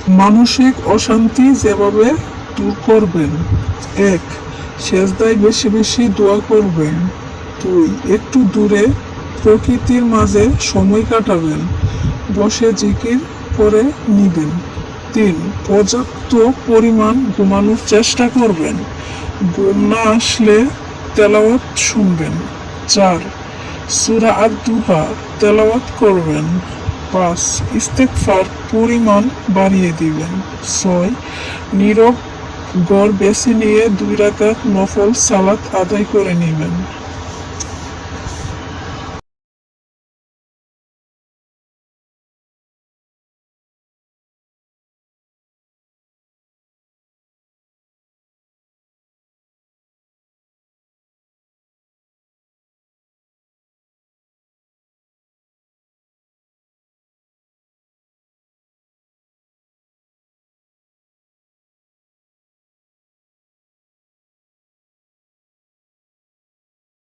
মানসিক অশান্তি যেভাবে দূর করবেন: 1. সেজদায় বেশি বেশি দোয়া করবেন। 2. একটু দূরে প্রকৃতির মাঝে সময় কাটাবেন, বসে জিকির করে নিবেন। 3. পর্যাপ্ত পরিমাণ ঘুমানোর চেষ্টা করবেন, ঘুম না আসলে তেলাওয়াত শুনবেন। 4. সূরা আদ-দুহা তেলাওয়াত করবেন। 5. ইস্তেগফার পরিমাণ বাড়িয়ে দিবেন। 6. নীরব ঘর বেছে নিয়ে 2 রাকাত নফল সালাত আদায় করে নেবেন।